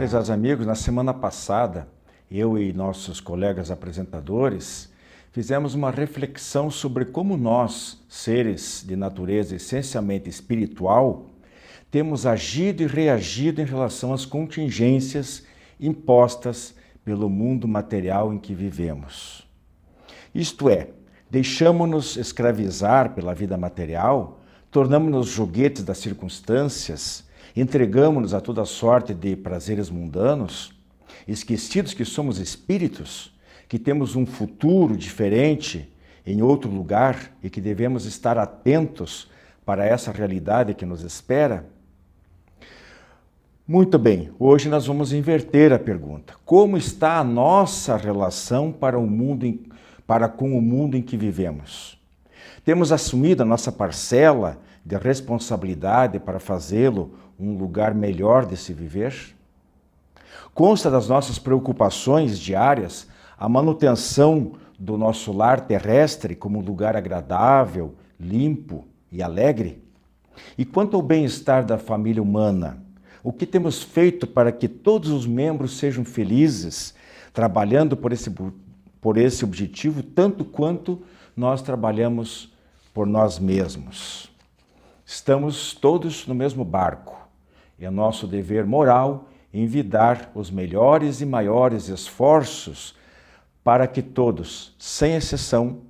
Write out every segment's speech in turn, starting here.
Prezados amigos, na semana passada, eu e nossos colegas apresentadores fizemos uma reflexão sobre como nós, seres de natureza essencialmente espiritual, temos agido e reagido em relação às contingências impostas pelo mundo material em que vivemos. Isto é, deixamos-nos escravizar pela vida material, tornamos-nos joguetes das circunstâncias, entregamos-nos a toda sorte de prazeres mundanos, esquecidos que somos espíritos, que temos um futuro diferente em outro lugar e que devemos estar atentos para essa realidade que nos espera? Muito bem, hoje nós vamos inverter a pergunta. Como está a nossa relação para com o mundo em que vivemos? Temos assumido a nossa parcela de responsabilidade para fazê-lo um lugar melhor de se viver? Consta das nossas preocupações diárias a manutenção do nosso lar terrestre como um lugar agradável, limpo e alegre? E quanto ao bem-estar da família humana, o que temos feito para que todos os membros sejam felizes, trabalhando por esse objetivo, tanto quanto nós trabalhamos por nós mesmos? Estamos todos no mesmo barco. É nosso dever moral envidar os melhores e maiores esforços para que todos, sem exceção,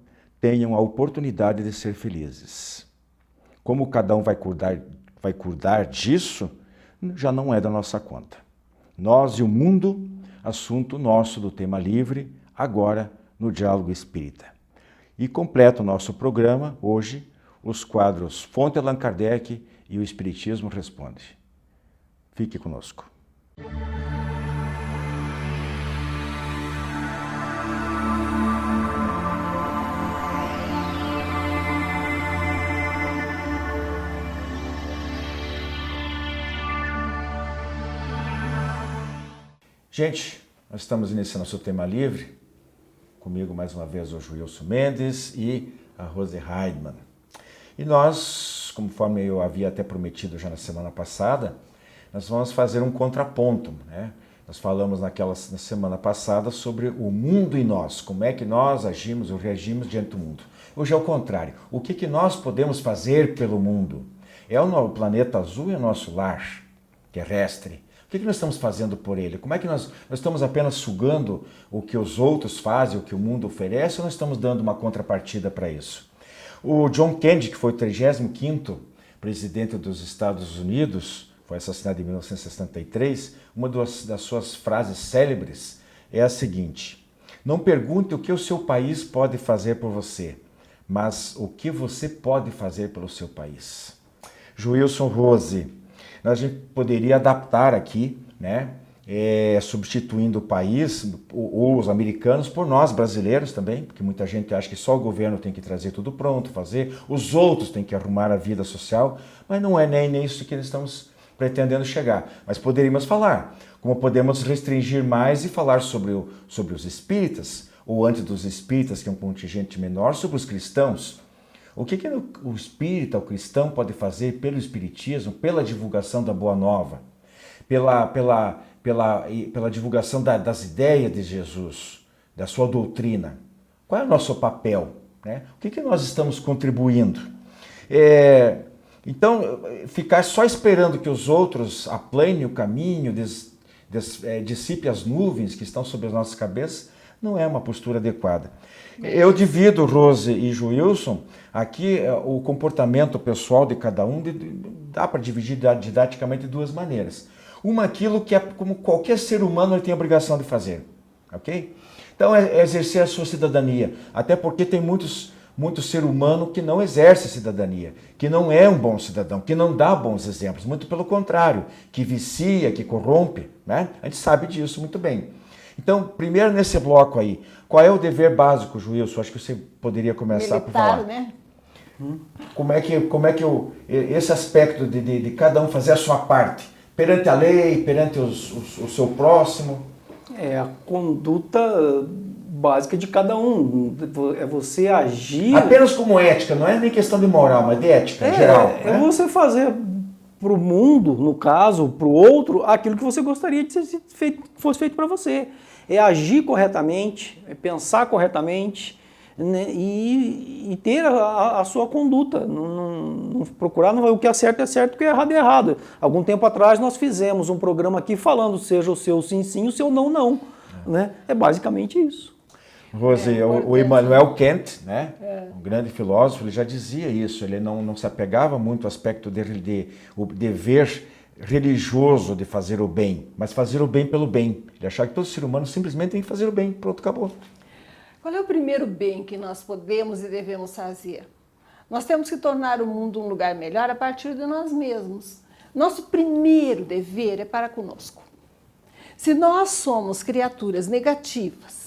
tenham a oportunidade de ser felizes. Como cada um vai cuidar disso, já não é da nossa conta. Nós e o mundo, assunto nosso do Tema Livre, agora no Diálogo Espírita. E completa o nosso programa, hoje, os quadros Fonte Allan Kardec e o Espiritismo Responde. Fique conosco. Gente, nós estamos iniciando nosso Tema Livre. Comigo mais uma vez o Joilson Mendes e a Rose Heidmann. E nós, conforme eu havia até prometido já na semana passada, nós vamos fazer um contraponto, né? Nós falamos na semana passada sobre o mundo e nós, como é que nós agimos ou reagimos diante do mundo. Hoje é o contrário. O que nós podemos fazer pelo mundo? O planeta azul é o nosso lar terrestre. O que nós estamos fazendo por ele? Como é que nós estamos apenas sugando o que os outros fazem, o que o mundo oferece, ou nós estamos dando uma contrapartida para isso? O John Kennedy, que foi o 35º presidente dos Estados Unidos, foi assassinado em 1963, uma das suas frases célebres é a seguinte: não pergunte o que o seu país pode fazer por você, mas o que você pode fazer pelo seu país. Joilson, Rose, a gente poderia adaptar aqui, né, substituindo o país ou os americanos por nós brasileiros também, porque muita gente acha que só o governo tem que trazer tudo pronto, fazer, os outros têm que arrumar a vida social, mas não é nem isso que nós estamos pretendendo chegar. Mas poderíamos falar, como podemos restringir mais e falar sobre os espíritas, ou antes dos espíritas, que é um contingente menor, sobre os cristãos. O que o espírita, o cristão, pode fazer pelo espiritismo, pela divulgação da Boa Nova, pela divulgação das ideias de Jesus, da sua doutrina? Qual é o nosso papel, né? O que nós estamos contribuindo? Então, ficar só esperando que os outros aplanem o caminho, dissipe as nuvens que estão sobre as nossas cabeças, não é uma postura adequada. Eu divido, Rose e Joilson, aqui o comportamento pessoal de cada um dá para dividir didaticamente de duas maneiras. Uma, aquilo que é como qualquer ser humano ele tem a obrigação de fazer, ok? Então é exercer a sua cidadania, até porque tem muito ser humano que não exerce cidadania, que não é um bom cidadão, que não dá bons exemplos, muito pelo contrário, que vicia, que corrompe, né? A gente sabe disso muito bem. Então, primeiro nesse bloco aí, qual é o dever básico, Joilson? Acho que você poderia começar por falar. Né? Como é que esse aspecto de cada um fazer a sua parte, perante a lei, perante o seu próximo? É a conduta básica de cada um, é você agir... Apenas como ética, não é nem questão de moral, mas de ética em geral. É você fazer para o mundo, no caso, para o outro, aquilo que você gostaria de ser feito, que fosse feito para você. É agir corretamente, é pensar corretamente, né, e ter a sua conduta. Não procurar, o que é certo, o que é errado. Algum tempo atrás nós fizemos um programa aqui falando seja o seu sim, sim, o seu não, não. Né? É basicamente isso. Rose, o Immanuel Kant, né, um grande filósofo, ele já dizia isso, ele não se apegava muito ao aspecto o dever religioso de fazer o bem, mas fazer o bem pelo bem. Ele achava que todo ser humano simplesmente tem que fazer o bem, pronto, acabou. Qual é o primeiro bem que nós podemos e devemos fazer? Nós temos que tornar o mundo um lugar melhor a partir de nós mesmos. Nosso primeiro dever é para conosco. Se nós somos criaturas negativas,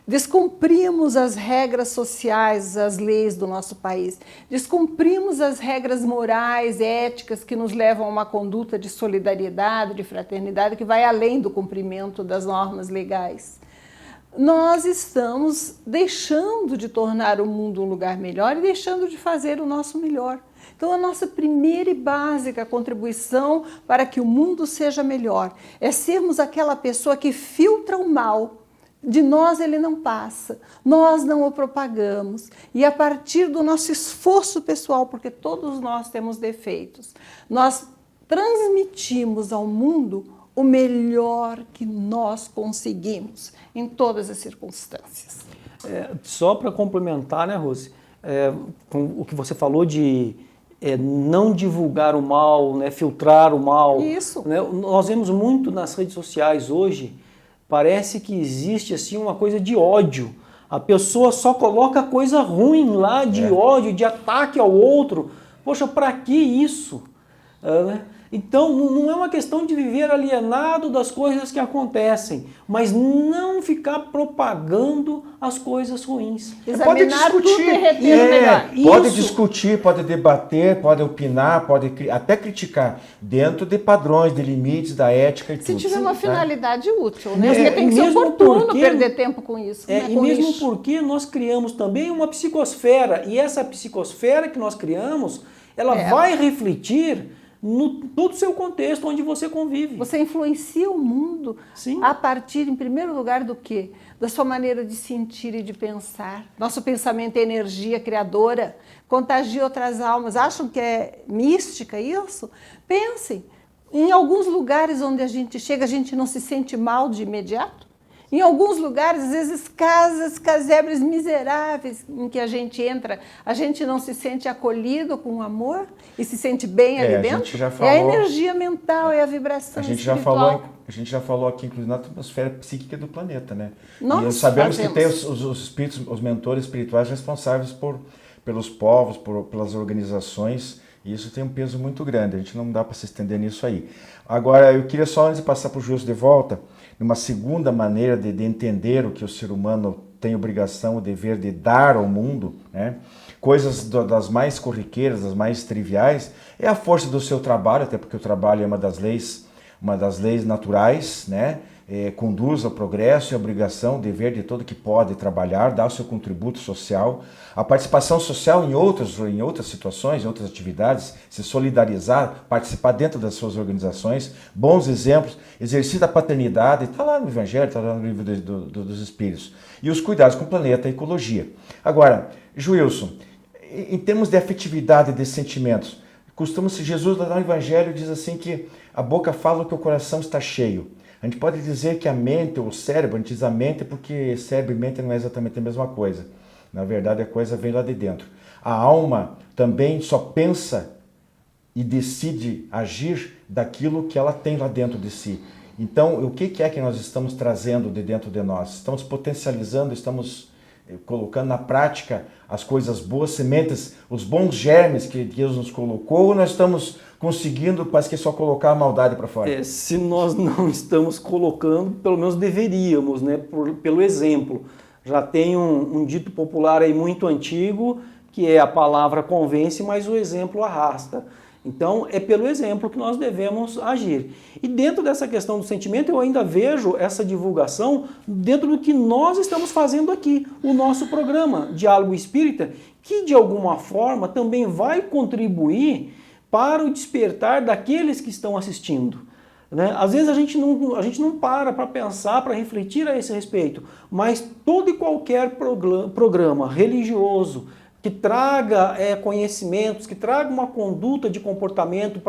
descumprimos as regras sociais, as leis do nosso país, descumprimos as regras morais, éticas que nos levam a uma conduta de solidariedade, de fraternidade, que vai além do cumprimento das normas legais. Nós estamos deixando de tornar o mundo um lugar melhor e deixando de fazer o nosso melhor. Então, a nossa primeira e básica contribuição para que o mundo seja melhor é sermos aquela pessoa que filtra o mal. De nós ele não passa, nós não o propagamos. E a partir do nosso esforço pessoal, porque todos nós temos defeitos, nós transmitimos ao mundo o melhor que nós conseguimos em todas as circunstâncias. Só para complementar, né, Rose, com o que você falou de não divulgar o mal, né, filtrar o mal. Isso. Né, nós vemos muito nas redes sociais hoje. Parece que existe assim uma coisa de ódio. A pessoa só coloca coisa ruim lá, de ódio, de ataque ao outro. Poxa, para que isso? Né? Então, não é uma questão de viver alienado das coisas que acontecem, mas não ficar propagando as coisas ruins. Pode discutir, pode discutir, pode debater, pode opinar, pode até criticar, dentro de padrões, de limites, da ética e tudo. Se tiver uma finalidade útil, né? Porque tem que ser oportuno perder tempo com isso. E mesmo porque nós criamos também uma psicosfera, e essa psicosfera que nós criamos, ela vai refletir no todo o seu contexto onde você convive. Você influencia o mundo a partir, em primeiro lugar, do quê? Da sua maneira de sentir e de pensar. Nosso pensamento é energia criadora, contagia outras almas. Acham que é mística isso? Pensem, em alguns lugares onde a gente chega, a gente não se sente mal de imediato. Em alguns lugares, às vezes, casebres miseráveis em que a gente entra, a gente não se sente acolhido com amor e se sente bem ali dentro. É a energia mental, é a vibração espiritual. A gente já falou aqui, inclusive, na atmosfera psíquica do planeta, né? Nós e sabemos que tem os espíritos, os mentores espirituais responsáveis pelos povos, pelas organizações, e isso tem um peso muito grande, a gente não dá para se estender nisso aí. Agora, eu queria só, antes de passar para o Gilson de volta, uma segunda maneira de entender o que o ser humano tem obrigação, o dever de dar ao mundo, né? Coisas das mais corriqueiras, das mais triviais, é a força do seu trabalho, até porque o trabalho é uma das leis naturais, né? Conduz ao progresso e à obrigação, dever de todo que pode trabalhar, dar o seu contributo social, a participação social em outras situações, em outras atividades, se solidarizar, participar dentro das suas organizações, bons exemplos, exercício da paternidade, está lá no Evangelho, está lá no livro dos Espíritos, e os cuidados com o planeta, a ecologia. Agora, Joilson, em termos de afetividade, de sentimentos, Jesus lá no Evangelho diz assim que a boca fala que o coração está cheio. A gente pode dizer que a mente, ou o cérebro, a gente diz a mente porque cérebro e mente não é exatamente a mesma coisa. Na verdade, a coisa vem lá de dentro. A alma também só pensa e decide agir daquilo que ela tem lá dentro de si. Então, o que é que nós estamos trazendo de dentro de nós? Estamos potencializando, estamos colocando na prática as coisas boas, sementes, os bons germes que Deus nos colocou, ou nós estamos conseguindo, parece que só colocar a maldade para fora? Se nós não estamos colocando, pelo menos deveríamos, né? Pelo exemplo. Já tem um dito popular aí muito antigo, que é a palavra convence, mas o exemplo arrasta. Então, é pelo exemplo que nós devemos agir. E dentro dessa questão do sentimento, eu ainda vejo essa divulgação dentro do que nós estamos fazendo aqui, o nosso programa Diálogo Espírita, que de alguma forma também vai contribuir para o despertar daqueles que estão assistindo. Né? Às vezes a gente não para pensar, para refletir a esse respeito, mas todo e qualquer programa religioso que traga conhecimentos, que traga uma conduta de comportamento,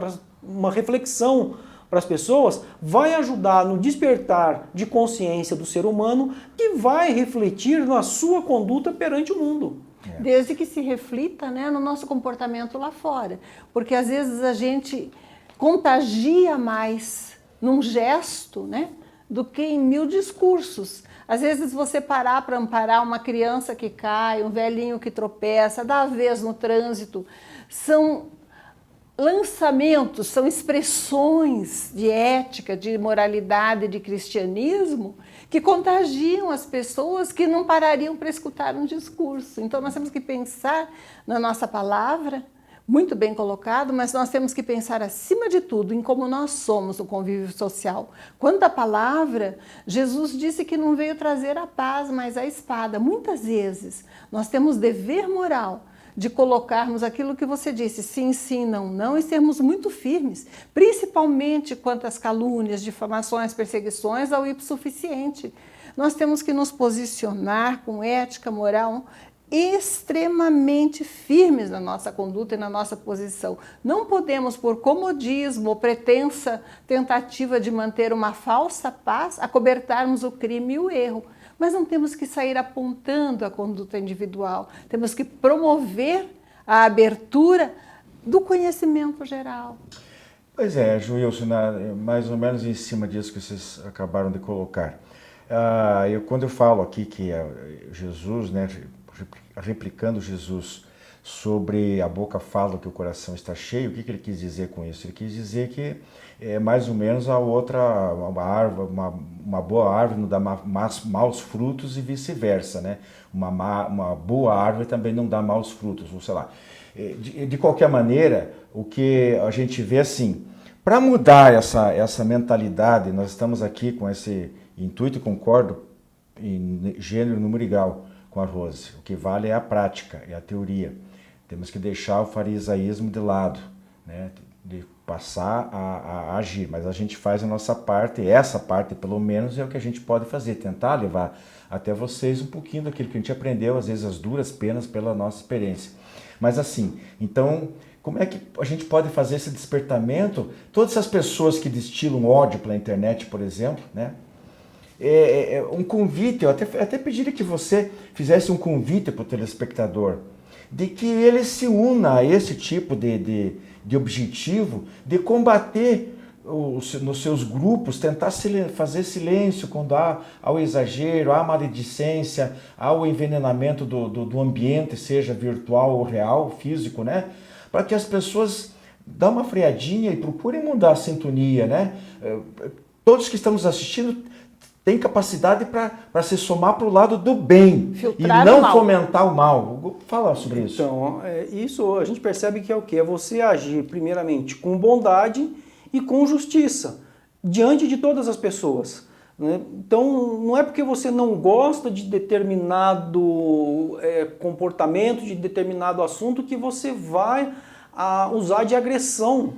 uma reflexão para as pessoas, vai ajudar no despertar de consciência do ser humano, que vai refletir na sua conduta perante o mundo. Desde que se reflita, né, no nosso comportamento lá fora. Porque às vezes a gente contagia mais num gesto, né, do que em 1000 discursos. Às vezes você parar para amparar uma criança que cai, um velhinho que tropeça, dar a vez no trânsito, são lançamentos, são expressões de ética, de moralidade, de cristianismo que contagiam as pessoas que não parariam para escutar um discurso. Então nós temos que pensar na nossa palavra, muito bem colocado, mas nós temos que pensar acima de tudo em como nós somos no convívio social. Quanto à palavra, Jesus disse que não veio trazer a paz, mas a espada. Muitas vezes nós temos dever moral de colocarmos aquilo que você disse, sim, sim, não, não, e sermos muito firmes, principalmente quanto às calúnias, difamações, perseguições ao hipossuficiente. Nós temos que nos posicionar com ética, moral, extremamente firmes na nossa conduta e na nossa posição. Não podemos, por comodismo ou pretensa tentativa de manter uma falsa paz, acobertarmos o crime e o erro. Mas não temos que sair apontando a conduta individual. Temos que promover a abertura do conhecimento geral. Pois é, Joilson, mais ou menos em cima disso que vocês acabaram de colocar. Quando eu falo aqui que Jesus, né, replicando Jesus sobre a boca fala que o coração está cheio, o que ele quis dizer com isso? Ele quis dizer que mais ou menos uma boa árvore não dá maus frutos e vice-versa, né? Uma boa árvore também não dá maus frutos, ou sei lá. De qualquer maneira, o que a gente vê assim, para mudar essa mentalidade, nós estamos aqui com esse intuito e concordo em gênero, número e grau com a Rose. O que vale é a prática, é a teoria. Temos que deixar o farisaísmo de lado, né? De passar a agir, mas a gente faz a nossa parte, e essa parte pelo menos é o que a gente pode fazer, tentar levar até vocês um pouquinho daquilo que a gente aprendeu, às vezes as duras penas pela nossa experiência. Mas assim, então, como é que a gente pode fazer esse despertamento? Todas essas pessoas que destilam ódio pela internet, por exemplo, né? Um convite, eu até pediria que você fizesse um convite para o telespectador, de que ele se una a esse tipo de objetivo, de combater nos seus grupos, tentar fazer silêncio quando há o exagero, há a maledicência, há o envenenamento do ambiente, seja virtual ou real, físico, né? Para que as pessoas dão uma freadinha e procurem mudar a sintonia, né? Todos que estamos assistindo têm capacidade para se somar para o lado do bem, filtrar e não fomentar o mal. Fala sobre isso. Então, isso a gente percebe que é o quê? É você agir primeiramente com bondade e com justiça, diante de todas as pessoas. Né? Então, não é porque você não gosta de determinado comportamento, de determinado assunto, que você vai usar de agressão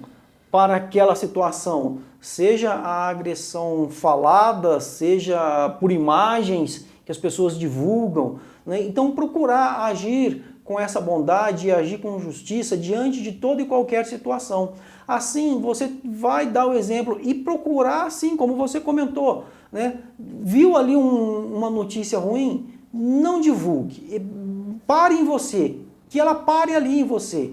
para aquela situação. Seja a agressão falada, seja por imagens que as pessoas divulgam. Né? Então, procurar agir com essa bondade e agir com justiça diante de toda e qualquer situação. Assim, você vai dar o exemplo e procurar, assim como você comentou, né? Viu ali uma notícia ruim? Não divulgue. Pare em você, que ela pare ali em você.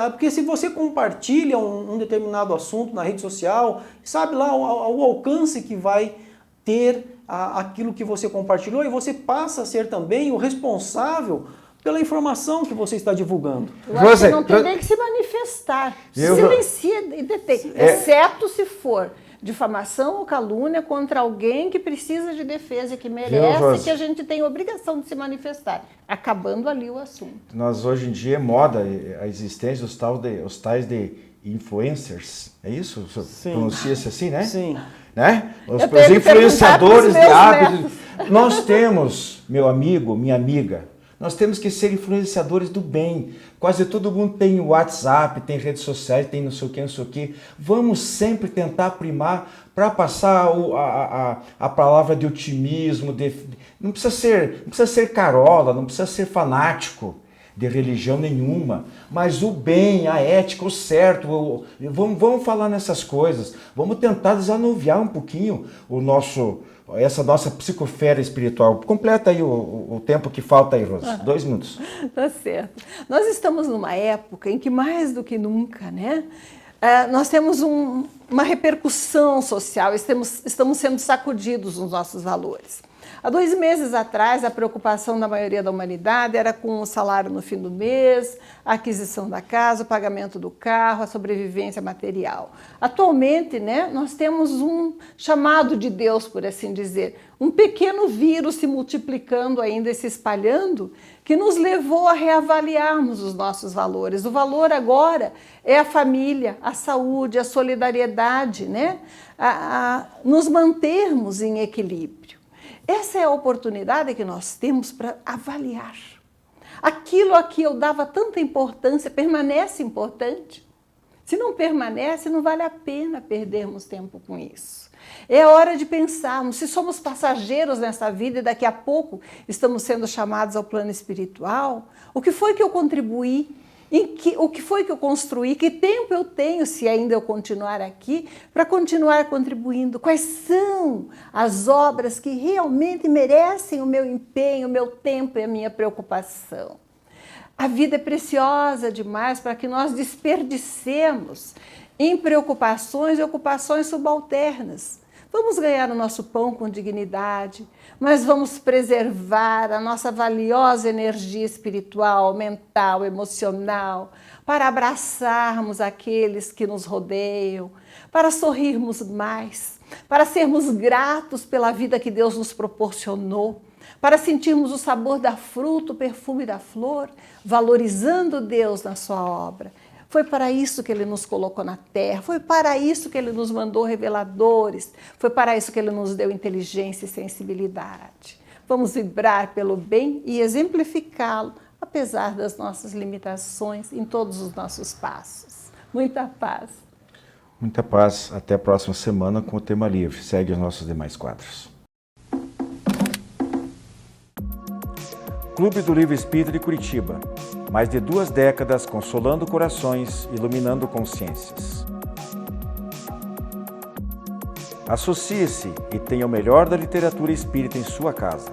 Porque se você compartilha um determinado assunto na rede social, sabe lá o alcance que vai ter aquilo que você compartilhou, e você passa a ser também o responsável pela informação que você está divulgando. Eu acho que não tem nem que se manifestar. Silencia e detém. Exceto se for difamação ou calúnia contra alguém que precisa de defesa, que merece, que a gente tem obrigação de se manifestar. Acabando ali o assunto. Nós hoje em dia é moda a existência dos tais de influencers. É isso? Pronuncia-se assim, né? Sim. Né? Os influenciadores de hábitos. Nós temos, meu amigo, minha amiga, Nós temos que ser influenciadores do bem. Quase todo mundo tem WhatsApp, tem redes sociais, tem não sei o que, não sei o que. Vamos sempre tentar primar para passar a palavra de otimismo. Não precisa ser carola, não precisa ser fanático de religião nenhuma, mas o bem, a ética, o certo, vamos falar nessas coisas, vamos tentar desanuviar um pouquinho essa nossa psicosfera espiritual. Completa aí o tempo que falta aí, Rosa. 2 minutos. Tá certo. Nós estamos numa época em que mais do que nunca, né? Nós temos uma repercussão social, estamos sendo sacudidos nos nossos valores. Há 2 meses atrás, a preocupação da maioria da humanidade era com o salário no fim do mês, a aquisição da casa, o pagamento do carro, a sobrevivência material. Atualmente, né, nós temos um chamado de Deus, por assim dizer, um pequeno vírus se multiplicando ainda e se espalhando, que nos levou a reavaliarmos os nossos valores. O valor agora é a família, a saúde, a solidariedade, né? Nos mantermos em equilíbrio. Essa é a oportunidade que nós temos para avaliar. Aquilo a que eu dava tanta importância permanece importante? Se não permanece, não vale a pena perdermos tempo com isso. É hora de pensarmos se somos passageiros nessa vida e daqui a pouco estamos sendo chamados ao plano espiritual. O que foi que eu contribuí? O que foi que eu construí? Que tempo eu tenho, se ainda eu continuar aqui, para continuar contribuindo? Quais são as obras que realmente merecem o meu empenho, o meu tempo e a minha preocupação? A vida é preciosa demais para que nós desperdicemos em preocupações e ocupações subalternas. Vamos ganhar o nosso pão com dignidade, mas vamos preservar a nossa valiosa energia espiritual, mental, emocional, para abraçarmos aqueles que nos rodeiam, para sorrirmos mais, para sermos gratos pela vida que Deus nos proporcionou, para sentirmos o sabor da fruta, o perfume da flor, valorizando Deus na sua obra. Foi para isso que Ele nos colocou na terra, foi para isso que Ele nos mandou reveladores, foi para isso que Ele nos deu inteligência e sensibilidade. Vamos vibrar pelo bem e exemplificá-lo, apesar das nossas limitações em todos os nossos passos. Muita paz. Muita paz. Até a próxima semana com o tema livre. Segue os nossos demais quadros. Clube do Livro Espírita de Curitiba. Mais de 2 décadas consolando corações, iluminando consciências. Associe-se e tenha o melhor da literatura espírita em sua casa.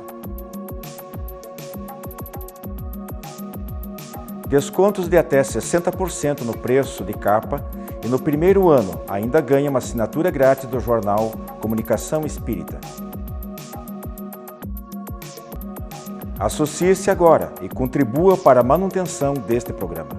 Descontos de até 60% no preço de capa e no primeiro ano ainda ganha uma assinatura grátis do jornal Comunicação Espírita. Associe-se agora e contribua para a manutenção deste programa.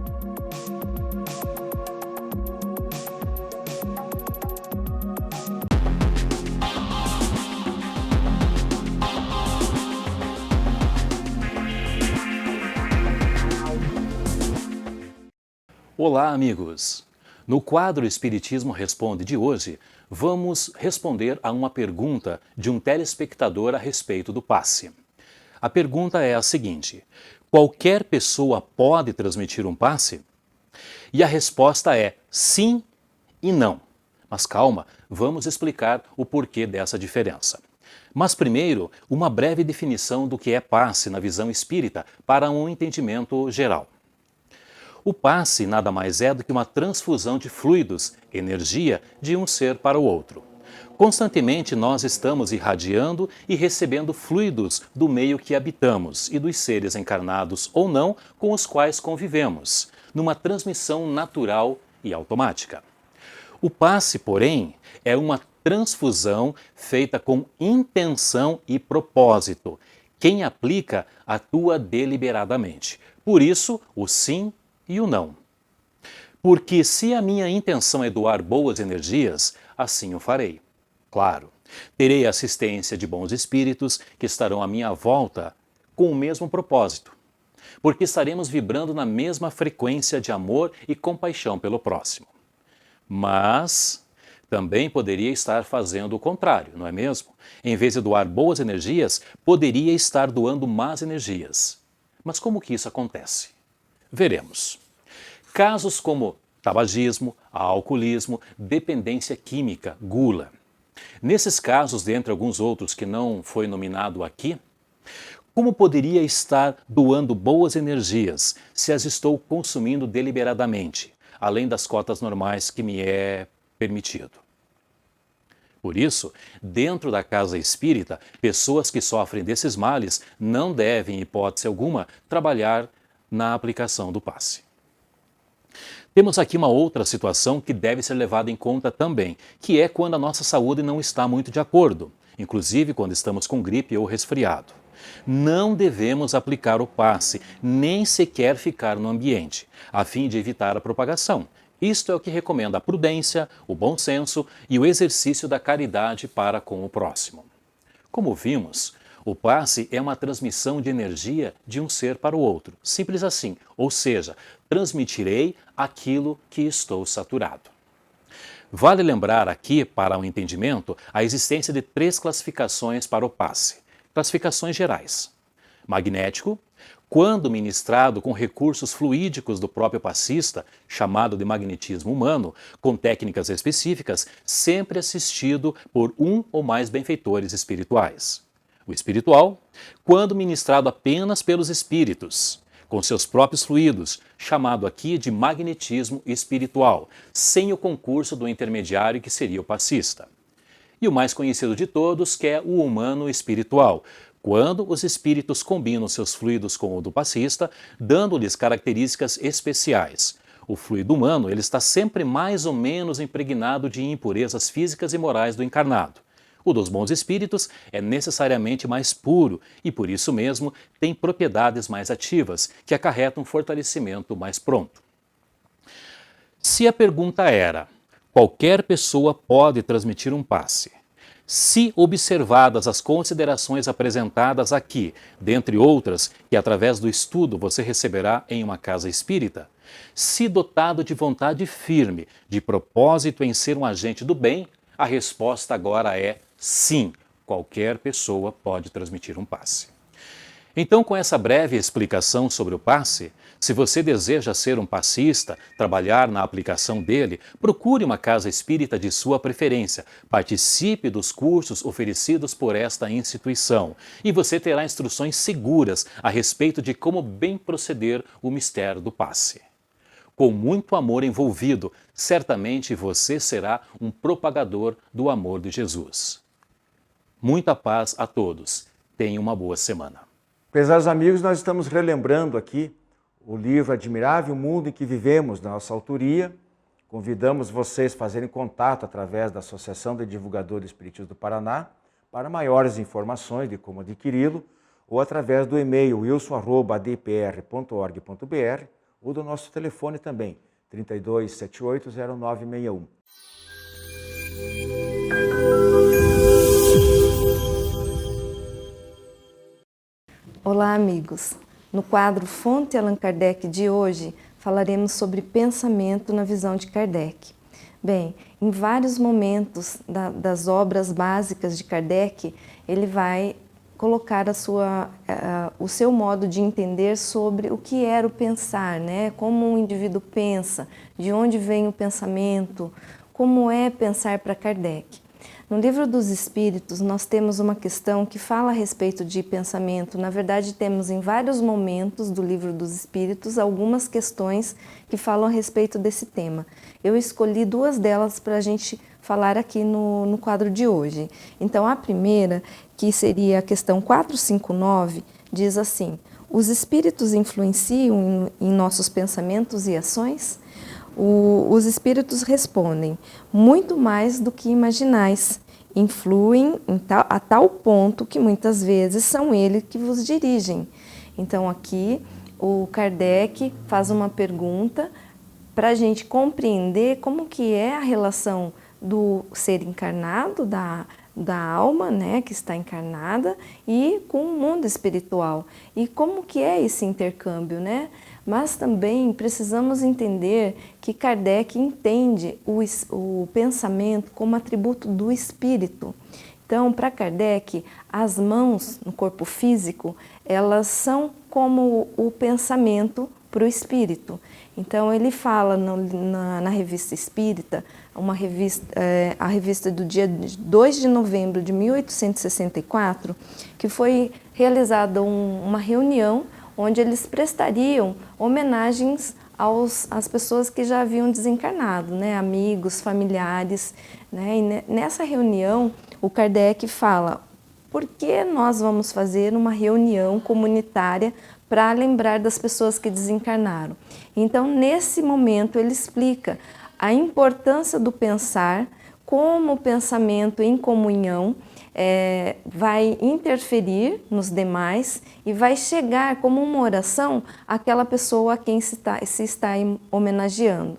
Olá, amigos! No quadro Espiritismo Responde de hoje, vamos responder a uma pergunta de um telespectador a respeito do passe. A pergunta é a seguinte: qualquer pessoa pode transmitir um passe? E a resposta é sim e não. Mas calma, vamos explicar o porquê dessa diferença. Mas primeiro, uma breve definição do que é passe na visão espírita para um entendimento geral. O passe nada mais é do que uma transfusão de fluidos, energia, de um ser para o outro. Constantemente nós estamos irradiando e recebendo fluidos do meio que habitamos e dos seres encarnados ou não com os quais convivemos, numa transmissão natural e automática. O passe, porém, é uma transfusão feita com intenção e propósito. Quem aplica, atua deliberadamente. Por isso, o sim e o não. Porque se a minha intenção é doar boas energias, assim o farei. Claro, terei a assistência de bons espíritos que estarão à minha volta com o mesmo propósito, porque estaremos vibrando na mesma frequência de amor e compaixão pelo próximo. Mas também poderia estar fazendo o contrário, não é mesmo? Em vez de doar boas energias, poderia estar doando más energias. Mas como que isso acontece? Veremos. Casos como tabagismo, alcoolismo, dependência química, gula. Nesses casos, dentre alguns outros que não foi nominado aqui, como poderia estar doando boas energias se as estou consumindo deliberadamente, além das cotas normais que me é permitido? Por isso, dentro da casa espírita, pessoas que sofrem desses males não devem, em hipótese alguma, trabalhar na aplicação do passe. Temos aqui uma outra situação que deve ser levada em conta também, que é quando a nossa saúde não está muito de acordo, inclusive quando estamos com gripe ou resfriado. Não devemos aplicar o passe, nem sequer ficar no ambiente, a fim de evitar a propagação. Isto é o que recomenda a prudência, o bom senso e o exercício da caridade para com o próximo. Como vimos, o passe é uma transmissão de energia de um ser para o outro, simples assim, ou seja, transmitirei aquilo que estou saturado. Vale lembrar aqui, para o entendimento, a existência de 3 classificações para o passe. Classificações gerais. Magnético, quando ministrado com recursos fluídicos do próprio passista, chamado de magnetismo humano, com técnicas específicas, sempre assistido por um ou mais benfeitores espirituais. O espiritual, quando ministrado apenas pelos espíritos, com seus próprios fluidos, chamado aqui de magnetismo espiritual, sem o concurso do intermediário que seria o passista. E o mais conhecido de todos, que é o humano espiritual, quando os espíritos combinam seus fluidos com o do passista, dando-lhes características especiais. O fluido humano ele está sempre mais ou menos impregnado de impurezas físicas e morais do encarnado. O dos bons espíritos é necessariamente mais puro e, por isso mesmo, tem propriedades mais ativas, que acarretam um fortalecimento mais pronto. Se a pergunta era, qualquer pessoa pode transmitir um passe? Se observadas as considerações apresentadas aqui, dentre outras que através do estudo você receberá em uma casa espírita, se dotado de vontade firme, de propósito em ser um agente do bem, a resposta agora é sim, qualquer pessoa pode transmitir um passe. Então, com essa breve explicação sobre o passe, se você deseja ser um passista, trabalhar na aplicação dele, procure uma casa espírita de sua preferência, participe dos cursos oferecidos por esta instituição e você terá instruções seguras a respeito de como bem proceder o mistério do passe. Com muito amor envolvido, certamente você será um propagador do amor de Jesus. Muita paz a todos. Tenha uma boa semana. Prezados amigos, nós estamos relembrando aqui o livro Admirável Mundo em que Vivemos, da nossa autoria. Convidamos vocês a fazerem contato através da Associação de Divulgadores Espíritas do Paraná para maiores informações de como adquiri-lo ou através do e-mail wilson@adpr.org.br ou do nosso telefone também, 32780961. Olá, amigos! No quadro Fonte Allan Kardec de hoje, falaremos sobre pensamento na visão de Kardec. Bem, em vários momentos das obras básicas de Kardec, ele vai colocar o seu modo de entender sobre o que era o pensar, né? Como um indivíduo pensa, de onde vem o pensamento, como é pensar para Kardec. No Livro dos Espíritos, nós temos uma questão que fala a respeito de pensamento. Na verdade, temos em vários momentos do Livro dos Espíritos algumas questões que falam a respeito desse tema. Eu escolhi 2 delas para a gente falar aqui no quadro de hoje. Então, a primeira, que seria a questão 459, diz assim: os espíritos influenciam em nossos pensamentos e ações? Os espíritos respondem, muito mais do que imaginais. Influem a tal ponto que muitas vezes são eles que vos dirigem. Então aqui o Kardec faz uma pergunta para a gente compreender como que é a relação do ser encarnado, da alma, né, que está encarnada, e com o mundo espiritual. E como que é esse intercâmbio, né? Mas também precisamos entender que Kardec entende o pensamento como atributo do espírito. Então, para Kardec, as mãos no corpo físico, elas são como o pensamento para o espírito. Então ele fala na Revista Espírita, a revista do dia 2 de novembro de 1864, que foi realizada uma reunião onde eles prestariam homenagens às pessoas que já haviam desencarnado, né? Amigos, familiares. Né? E nessa reunião, o Kardec fala: por que nós vamos fazer uma reunião comunitária para lembrar das pessoas que desencarnaram? Então, nesse momento, ele explica a importância do pensar, como o pensamento em comunhão vai interferir nos demais e vai chegar como uma oração àquela pessoa a quem se está homenageando.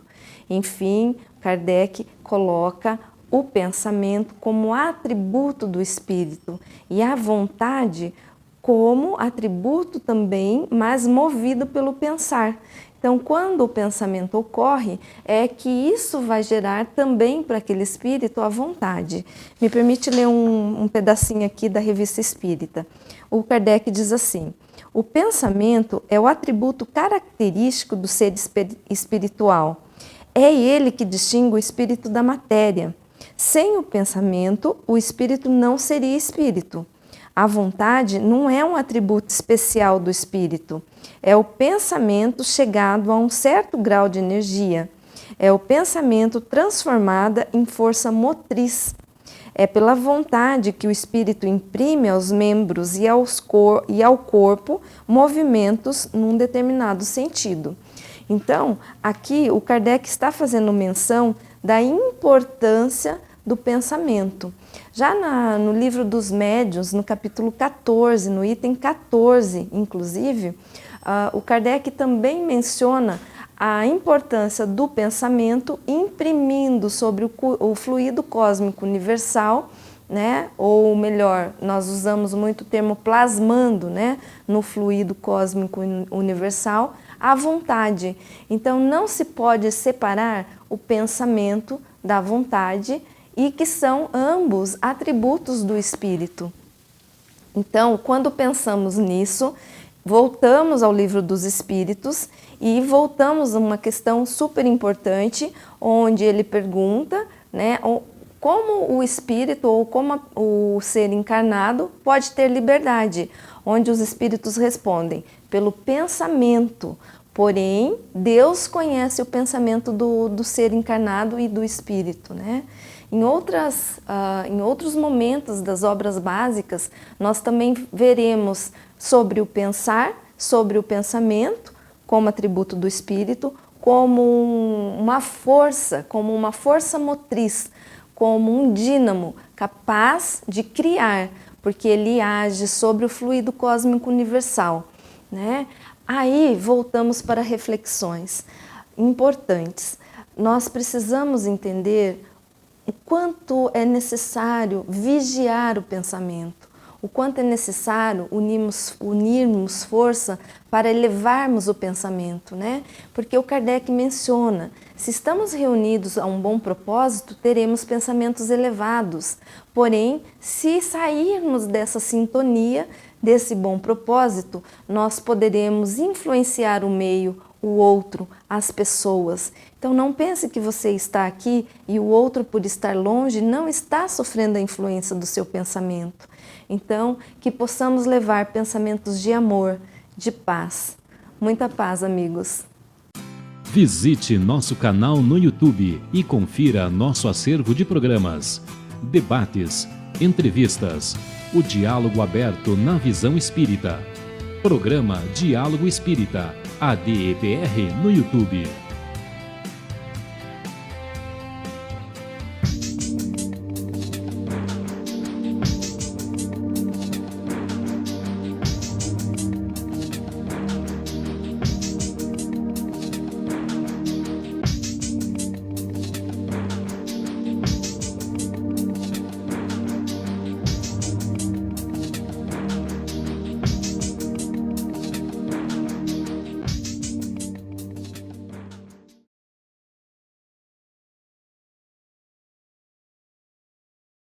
Enfim, Kardec coloca o pensamento como atributo do espírito e a vontade como atributo também, mas movido pelo pensar. Então, quando o pensamento ocorre, é que isso vai gerar também para aquele espírito a vontade. Me permite ler um pedacinho aqui da Revista Espírita. O Kardec diz assim: o pensamento é o atributo característico do ser espiritual. É ele que distingue o espírito da matéria. Sem o pensamento, o espírito não seria espírito. A vontade não é um atributo especial do espírito. É o pensamento chegado a um certo grau de energia. É o pensamento transformado em força motriz. É pela vontade que o espírito imprime aos membros e ao corpo movimentos num determinado sentido. Então, aqui o Kardec está fazendo menção da importância do pensamento. Já no livro dos médiuns, no capítulo 14, no item 14, inclusive, o Kardec também menciona a importância do pensamento imprimindo sobre o fluido cósmico universal, né? Ou melhor, nós usamos muito o termo plasmando, né? No fluido cósmico universal, a vontade. Então, não se pode separar o pensamento da vontade, e que são ambos atributos do espírito. Então, quando pensamos nisso, voltamos ao Livro dos Espíritos e voltamos a uma questão super importante, onde ele pergunta, né, como o espírito ou como o ser encarnado pode ter liberdade, onde os espíritos respondem: pelo pensamento. Porém, Deus conhece o pensamento do ser encarnado e do espírito, né? Em outros momentos das obras básicas, nós também veremos sobre o pensar, sobre o pensamento, como atributo do espírito, como uma força motriz, como um dínamo capaz de criar, porque ele age sobre o fluido cósmico universal, né? Aí voltamos para reflexões importantes. Nós precisamos entender o quanto é necessário vigiar o pensamento, o quanto é necessário unirmos força para elevarmos o pensamento, né? Porque o Kardec menciona: se estamos reunidos a um bom propósito, teremos pensamentos elevados. Porém, se sairmos dessa sintonia, desse bom propósito, nós poderemos influenciar o meio, o outro, as pessoas. Então não pense que você está aqui e o outro, por estar longe, não está sofrendo a influência do seu pensamento. Então, que possamos levar pensamentos de amor, de paz. Muita paz, amigos. Visite nosso canal no YouTube e confira nosso acervo de programas, debates, entrevistas, o diálogo aberto na visão espírita. Programa Diálogo Espírita, ADEPR no YouTube.